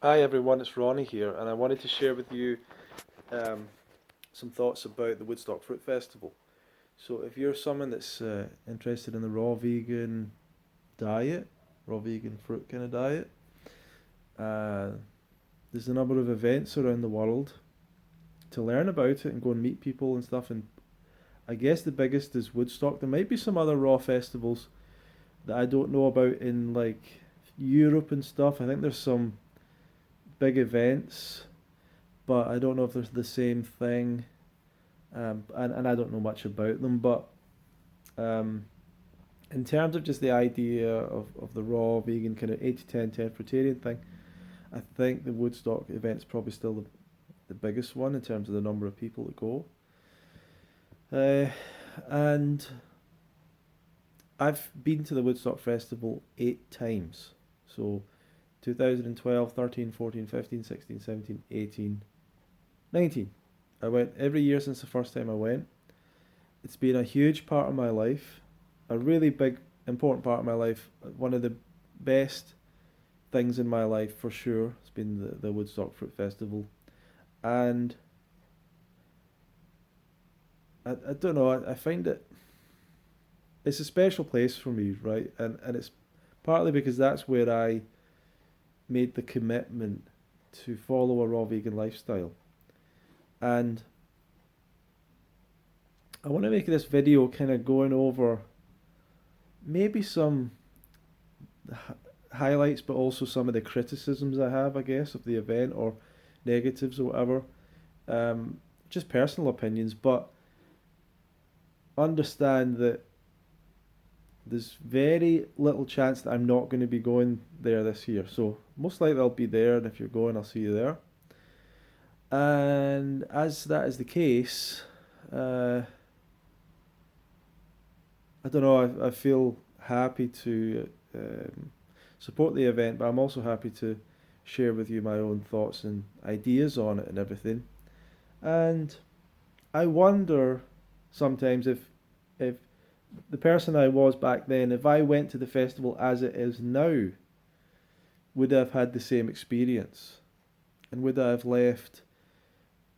Hi everyone, it's Ronnie here, and I wanted to share with you um, some thoughts about the Woodstock Fruit Festival. So, if you're someone that's interested in the raw vegan diet, raw vegan fruit kind of diet, uh, there's a number of events around the world to learn about it and go and meet people and stuff. And I guess the biggest is Woodstock. There might be some other raw festivals that I don't know about in like Europe and stuff. I think there's some big events, but I don't know if they're the same thing. And I don't know much about them, but um, in terms of just the idea of the raw vegan kind of 8 to 10 fruitarian thing, I think the Woodstock event's probably still the biggest one in terms of the number of people that go. Uh, and I've been to the Woodstock Festival 8 times. So 2012, 13, 14, 15, 16, 17, 18, 19. I went every year since the first time I went. It's been a huge part of my life, a really big, important part of my life. One of the best things in my life for sure. It's been the Woodstock Fruit Festival, and I don't know. I find it's a special place for me, right? And it's partly because that's where I made the commitment to follow a raw vegan lifestyle, and I want to make this video kind of going over maybe some highlights, but also some of the criticisms I have, I guess, of the event or negatives or whatever. Um, just personal opinions, but understand that there's very little chance that I'm not going to be going there this year. So most likely I'll be there, and if you're going, I'll see you there. And as that is the case, uh, I don't know. I feel happy to support the event, but I'm also happy to share with you my own thoughts and ideas on it and everything. And I wonder sometimes if the person I was back then, if I went to the festival as it is now, would I have had the same experience? And would I have left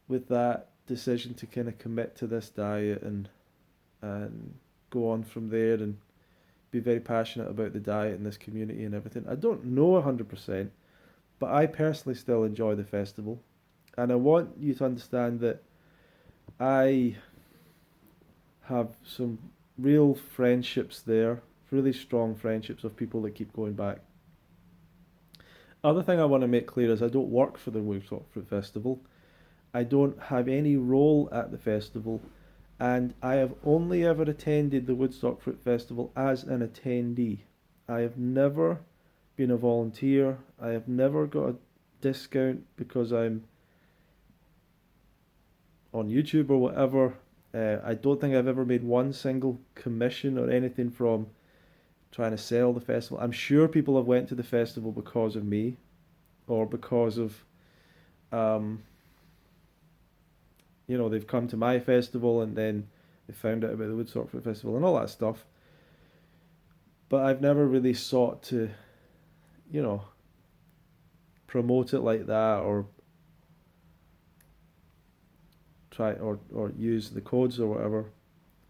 with that decision to kind of commit to this diet and go on from there and be very passionate about the diet and this community and everything? I don't know 100%, but I personally still enjoy the festival. And I want you to understand that I have some real friendships there, really strong friendships of people that keep going back. Other thing I want to make clear is I don't work for the Woodstock Fruit Festival. I don't have any role at the festival, and I have only ever attended the Woodstock Fruit Festival as an attendee. I have never been a volunteer. I have never got a discount because I'm on YouTube or whatever. I don't think I've ever made one single commission or anything from trying to sell the festival. I'm sure people have went to the festival because of me or because of um, they've come to my festival and then they found out about the Woodstock Fruit Festival and all that stuff. But I've never really sought to, you know, promote it like that or try or use the codes or whatever.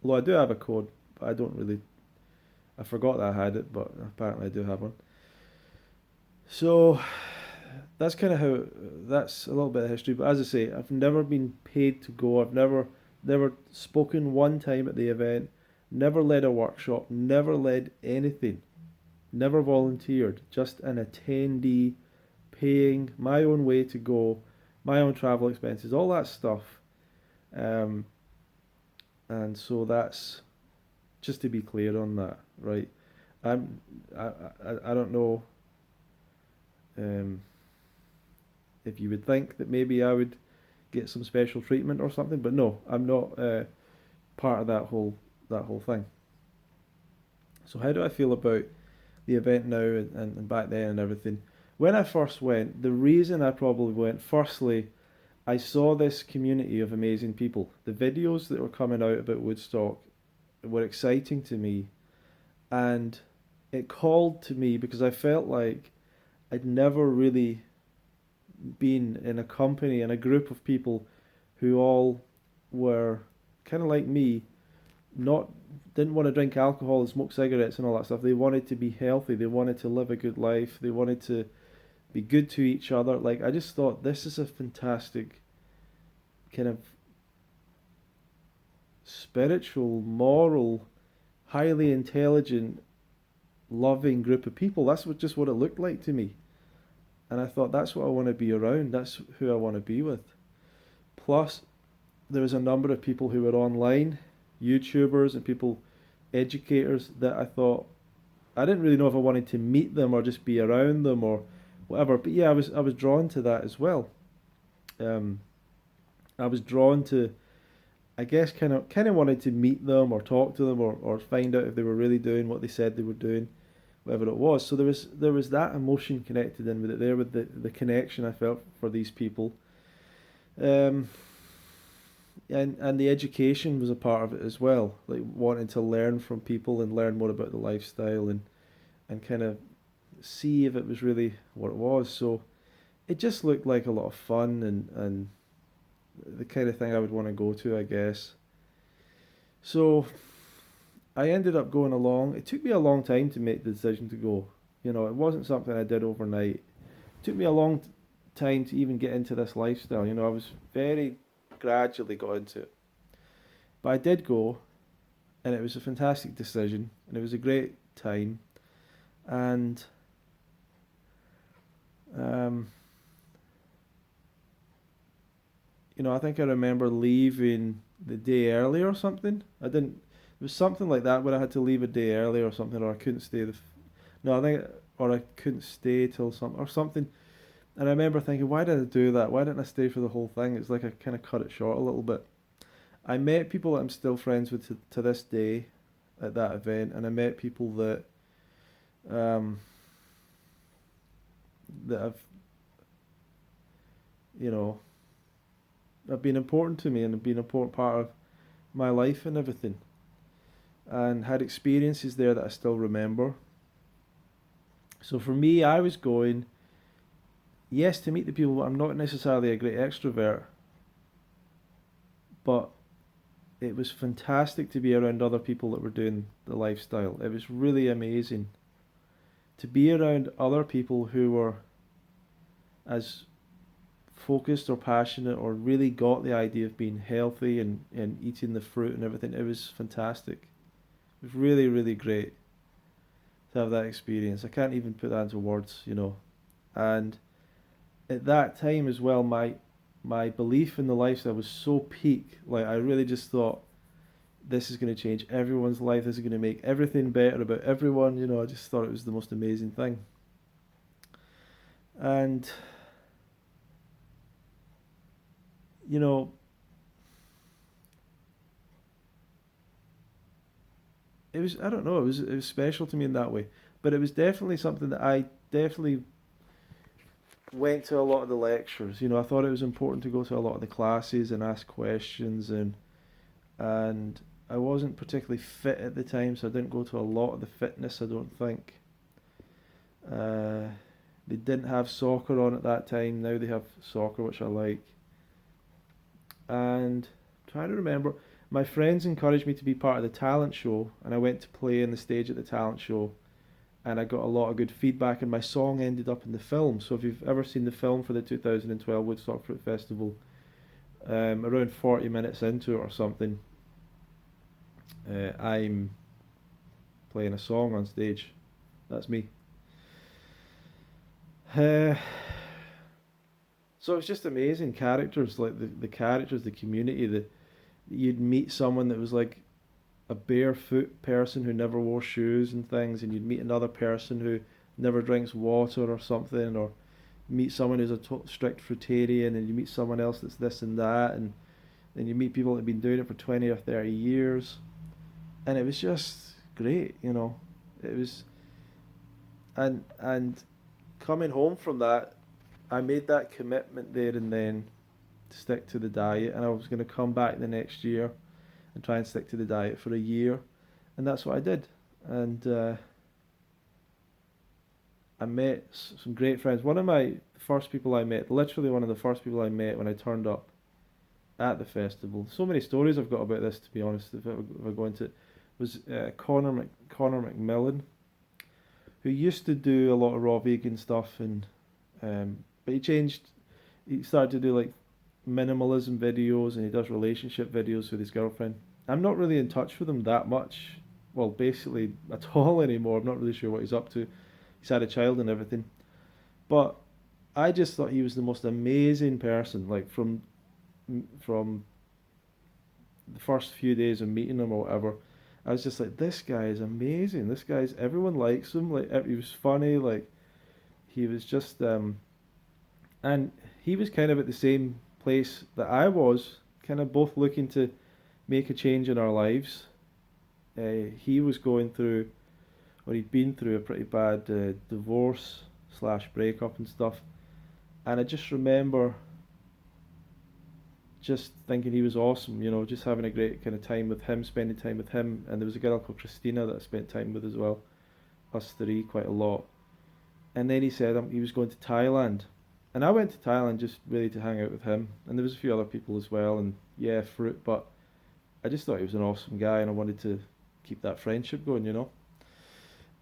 Although I do have a code, but I don't really. I forgot that I had it, but apparently I do have one. So that's kind of how. That's a little bit of history. But as I say, I've never been paid to go. I've never spoken one time at the event. Never led a workshop. Never led anything. Never volunteered. Just an attendee, paying my own way to go, my own travel expenses, all that stuff. Um, and so that's just to be clear on that, right? I'm I don't know um, if you would think that maybe I would get some special treatment or something, but no, I'm not part of that whole thing. So how do I feel about the event now and back then and everything? When I first went, the reason I probably went, firstly, I saw this community of amazing people. The videos that were coming out about Woodstock were exciting to me, and it called to me because I felt like I'd never really being in a company and a group of people who all were kind of like me, not didn't want to drink alcohol and smoke cigarettes and all that stuff. They wanted to be healthy. They wanted to live a good life. They wanted to be good to each other. Like, I just thought this is a fantastic kind of spiritual, moral, highly intelligent, loving group of people. That's just what it looked like to me. And I thought that's what I want to be around. That's who I want to be with. Plus, there was a number of people who were online, YouTubers and people, educators, that I thought I didn't really know if I wanted to meet them or just be around them or whatever. But yeah, I was drawn to that as well. Um, I was drawn to, I guess, kind of wanted to meet them or talk to them or find out if they were really doing what they said they were doing, whatever it was. So there was that emotion connected in with it there, with the connection I felt for these people. Um, and the education was a part of it as well, like wanting to learn from people and learn more about the lifestyle and kind of see if it was really what it was. So it just looked like a lot of fun and the kind of thing I would want to go to, I guess. So I ended up going along. It took me a long time to make the decision to go. It wasn't something I did overnight. It took me a long time to even get into this lifestyle. I was very gradually got into it. But I did go, and it was a fantastic decision, and it was a great time. And um, I think I remember leaving the day early or something. I didn't. It was something like that where I had to leave a day early or something, or I couldn't stay no, I think, or I couldn't stay till something. And I remember thinking, why did I do that? Why didn't I stay for the whole thing? It's like I kind of cut it short a little bit. I met people that I'm still friends with to this day at that event, and I met people um, that you know, have been important to me and have been an important part of my life and everything, and had experiences there that I still remember. So for me, I was going, yes, to meet the people, but I'm not necessarily a great extrovert, but it was fantastic to be around other people that were doing the lifestyle. It was really amazing to be around other people who were as focused or passionate or really got the idea of being healthy and eating the fruit and everything. It was fantastic. It was really, really great to have that experience. I can't even put that into words. And at that time as well, my belief in the lifestyle was so peak. Like, I really just thought, this is going to change everyone's life. This is going to make everything better about everyone. I just thought it was the most amazing thing. And you know, I don't know, it was special to me in that way. But it was definitely something that I definitely went to a lot of the lectures. I thought it was important to go to a lot of the classes and ask questions and I wasn't particularly fit at the time, so I didn't go to a lot of the fitness, I don't think. Uh, they didn't have soccer on at that time. Now they have soccer, which I like. And I'm trying to remember, my friends encouraged me to be part of the talent show, and I went to play on the stage at the talent show, and I got a lot of good feedback, and my song ended up in the film. So if you've ever seen the film for the 2012 Woodstock Fruit Festival, around 40 minutes into it or something, I'm playing a song on stage. That's me. Uh, so it's just amazing characters, like the characters, the community. You'd meet someone that was like a barefoot person who never wore shoes and things, and you'd meet another person who never drinks water or something, or meet someone who's a strict fruitarian, and you meet someone else that's this and that, and then you meet people that have been doing it for 20 or 30 years, and it was just great. It was, and coming home from that, I made that commitment there and then to stick to the diet, and I was going to come back the next year and try and stick to the diet for a year, and that's what I did. And I met some great friends. One of my first people I met, literally one of the first people I met when I turned up at the festival. So many stories I've got about this, to be honest. If I go into it, was Connor McMillan, who used to do a lot of raw vegan stuff, and but he changed. He started to do like minimalism videos, and he does relationship videos with his girlfriend. I'm not really in touch with him that much. Well, basically at all anymore. I'm not really sure what he's up to. He's had a child and everything. But I just thought he was the most amazing person. Like from the first few days of meeting him or whatever, I was just like, this guy is amazing. This guy's everyone likes him. Like he was funny. Like he was just and he was kind of at the same place that I was, kind of both looking to make a change in our lives. He was going through, or he'd been through a pretty bad divorce slash breakup and stuff. And I just remember just thinking he was awesome, just having a great kind of time with him, spending time with him. And there was a girl called Christina that I spent time with as well, us three quite a lot. And then he said he was going to Thailand. And I went to Thailand just really to hang out with him. And there was a few other people as well, and yeah, fruit, but I just thought he was an awesome guy, and I wanted to keep that friendship going.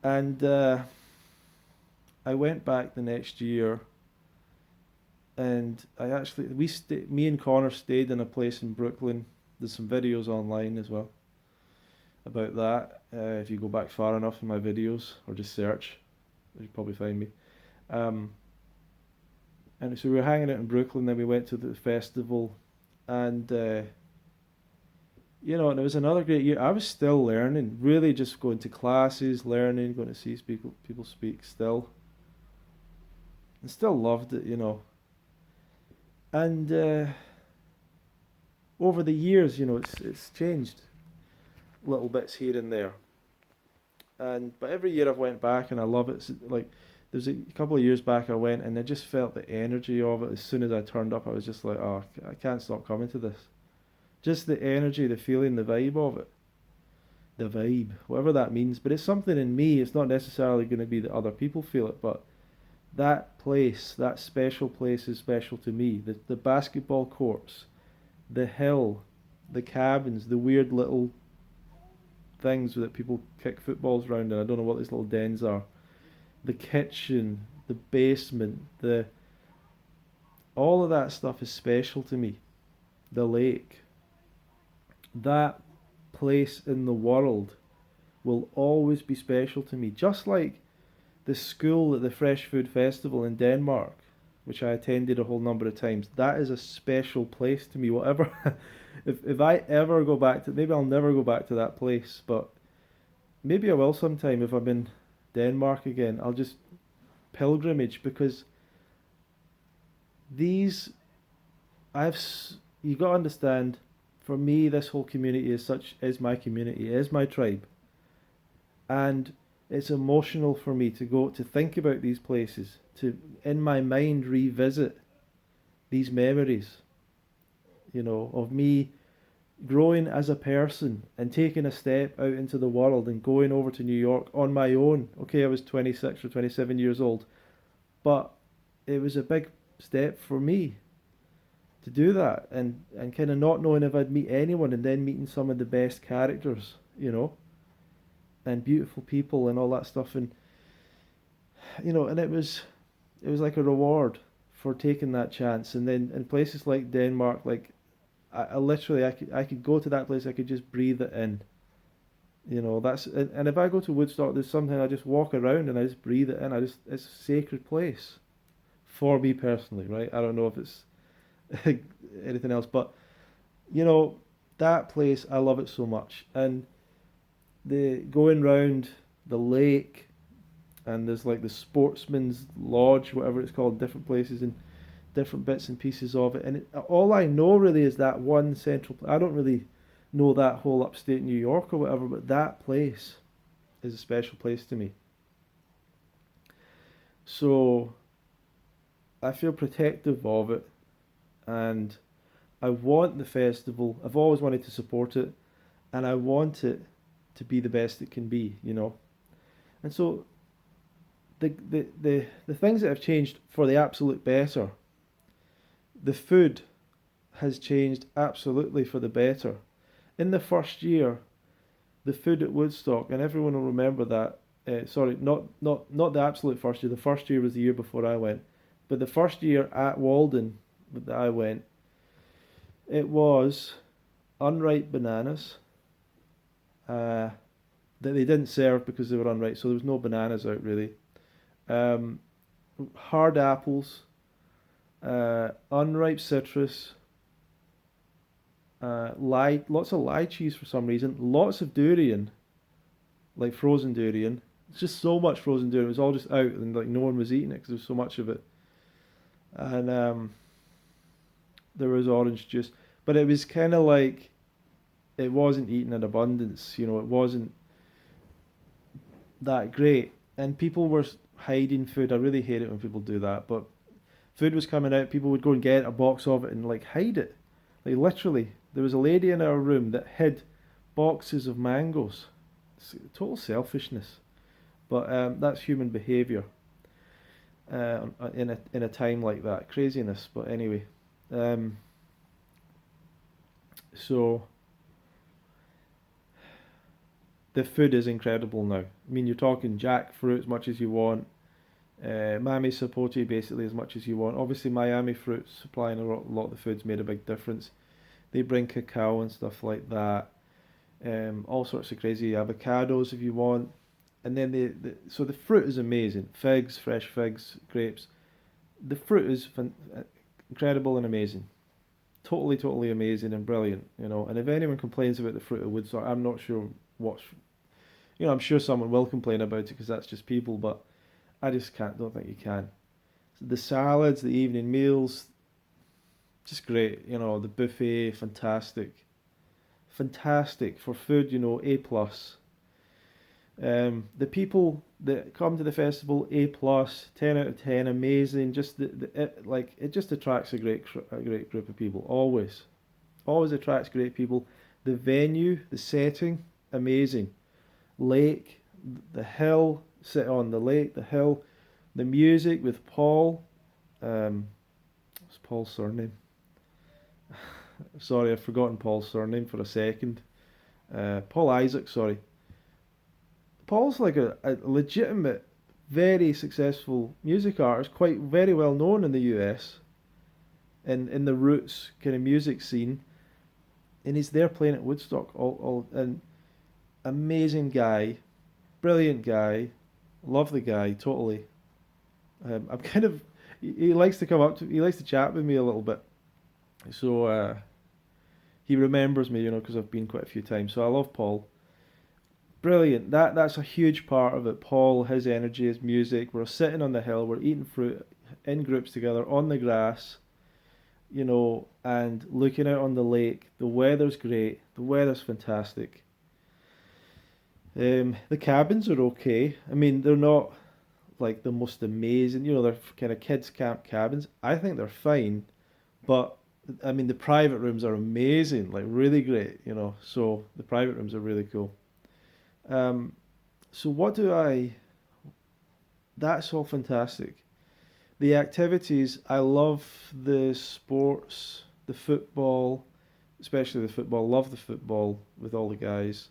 And I went back the next year, and me and Connor stayed in a place in Brooklyn. There's some videos online as well about that. If you go back far enough in my videos, or just search, you'll probably find me. And so we were hanging out in Brooklyn, then we went to the festival, and and it was another great year. I was still learning, really just going to classes, learning, going to see people speak still. And still loved it. And over the years, it's changed little bits here and there. But every year I've went back and I love it. Like there's a couple of years back I went and I just felt the energy of it. As soon as I turned up, I was just like, oh, I can't stop coming to this. Just the energy, the feeling, the vibe of it. The vibe, whatever that means. But it's something in me. It's not necessarily going to be that other people feel it, but that place, that special place is special to me. The basketball courts, the hill, the cabins, the weird little things that people kick footballs around in. I don't know what these little dens are. The kitchen, the basement, all of that stuff is special to me. The lake. That place in the world will always be special to me. Just like the school at the Fresh Food Festival in Denmark, which I attended a whole number of times, that is a special place to me. Whatever, if I ever go back to, maybe I'll never go back to that place, but maybe I will sometime if I'm in Denmark again. I'll just pilgrimage, because these, you got to understand, for me, this whole community is my community, is my tribe. And it's emotional for me to go to think about these places, to in my mind revisit these memories, of me growing as a person and taking a step out into the world and going over to New York on my own. Okay, I was 26 or 27 years old, but it was a big step for me to do that, and kind of not knowing if I'd meet anyone, and then meeting some of the best characters, and beautiful people and all that stuff, and and it was like a reward for taking that chance. And then in places like Denmark, like I literally I could go to that place, I could just breathe it in. That's, and if I go to Woodstock, there's something I just walk around and I just breathe it in. It's a sacred place for me personally, right? I don't know if it's anything else, but that place, I love it so much. And the going round the lake, and there's like the sportsman's lodge, whatever it's called, different places and different bits and pieces of it. And all I know really is that one central. I don't really know that whole upstate New York or whatever, but that place is a special place to me. So I feel protective of it, and I want the festival. I've always wanted to support it, and I want it to be the best it can be, And so the things that have changed for the absolute better. The food has changed absolutely for the better. In the first year, the food at Woodstock, and everyone will remember that. Sorry, not the absolute first year. The first year was the year before I went, but the first year at Walden that I went, it was unripe bananas that they didn't serve because they were unripe, so there was no bananas out really. Um, Hard apples, unripe citrus, lots of lychees for some reason, lots of durian, like frozen durian. It's just so much frozen durian. It was all just out, and like no one was eating it because there was so much of it. And there was orange juice, but it was kind of like it wasn't eaten in abundance. You know, it wasn't that great, and people were hiding food. I really hate it when people do that, but food was coming out. People would go and get a box of it and like hide it. Like literally, there was a lady in our room that hid boxes of mangoes. It's total selfishness, but that's human behaviour in a time like that. Craziness, but anyway. Um, so the food is incredible now. I mean, you're talking jackfruit as much as you want, Miami sapote basically as much as you want. Obviously, Miami fruit supplying a lot of the food's made a big difference. They bring cacao and stuff like that. All sorts of crazy avocados if you want. And then so the fruit is amazing. Figs, fresh figs, grapes. The fruit is incredible and amazing. Totally, totally amazing and brilliant, you know. And if anyone complains about the fruit of Woodstock, I'm not sure what's, you know, I'm sure someone will complain about it because that's just people, but I just don't think you can. The salads, the evening meals, just great, you know, the buffet, fantastic. Fantastic for food, you know, A plus. The people that come to the festival, A plus, 10 out of 10, amazing. Just it just attracts a great group of people. Always attracts great people. The venue, the setting, amazing. Lake, the hill, sit on the lake, the hill, the music with Paul. What's Paul's surname? Sorry, I've forgotten Paul's surname for a second. Paul Isaac, sorry. Paul's like a legitimate, very successful music artist, quite very well known in the US, in the roots kind of music scene, and he's there playing at Woodstock. All an amazing guy, brilliant guy, love the guy totally. I'm kind of he likes to come up to he likes to chat with me a little bit, so he remembers me, you know, because I've been quite a few times. So I love Paul. Brilliant. That's a huge part of it. Paul, his energy, his music. We're sitting on the hill. We're eating fruit in groups together on the grass, you know, and looking out on the lake. The weather's great. The weather's fantastic. The cabins are okay. I mean, they're not like the most amazing. You know, they're kind of kids camp cabins. I think they're fine, but I mean, the private rooms are amazing. Like really great. You know, so the private rooms are really cool. Um, so what do I? That's all fantastic. The activities, I love the sports, the football, especially the football. Love the football with all the guys,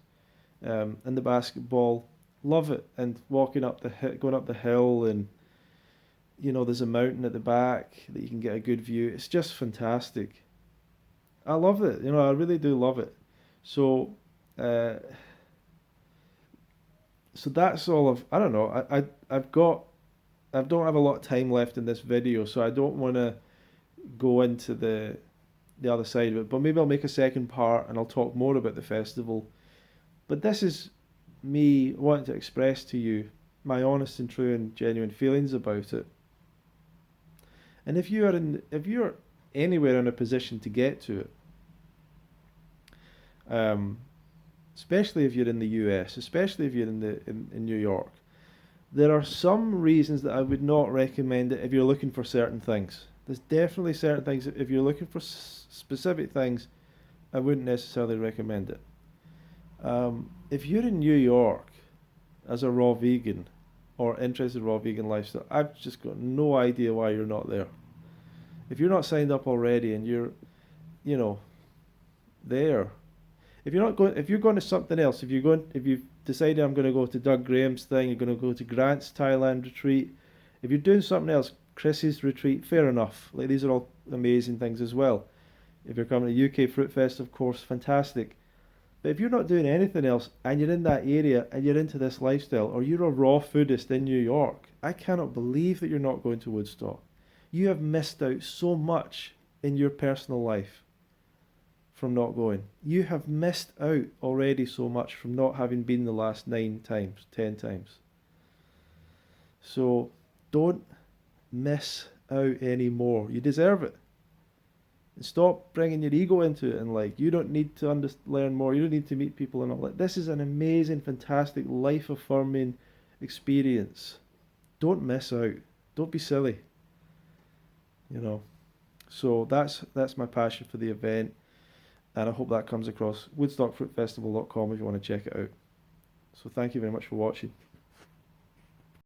and the basketball. Love it. And walking up going up the hill, and you know, there's a mountain at the back that you can get a good view. It's just fantastic. I love it. You know, I really do love it. So. So that's all of I don't know. I don't have a lot of time left in this video, so I don't want to go into the other side of it. But maybe I'll make a second part and I'll talk more about the festival. But this is me wanting to express to you my honest and true and genuine feelings about it. And if you're anywhere in a position to get to it, um, especially if you're in the US, especially if you're in New York, there are some reasons that I would not recommend it if you're looking for certain things. There's definitely certain things, if you're looking for specific things, I wouldn't necessarily recommend it. If you're in New York as a raw vegan, or interested in raw vegan lifestyle, I've just got no idea why you're not there. If you're not signed up already and you're, you know, there. If you're going to something else, if you've decided I'm going to go to Doug Graham's thing, you're going to go to Grant's Thailand retreat, if you're doing something else, Chris's retreat, fair enough. Like these are all amazing things as well. If you're coming to UK Fruit Fest, of course, fantastic. But if you're not doing anything else and you're in that area and you're into this lifestyle, or you're a raw foodist in New York, I cannot believe that you're not going to Woodstock. You have missed out so much in your personal life from not going. You have missed out already so much from not having been the last 9 times, 10 times. So don't miss out anymore. You deserve it. And stop bringing your ego into it and like, you don't need to learn more. You don't need to meet people and all that. This is an amazing, fantastic, life-affirming experience. Don't miss out. Don't be silly. You know. So that's my passion for the event. And I hope that comes across. WoodstockFruitFestival.com if you want to check it out. So thank you very much for watching.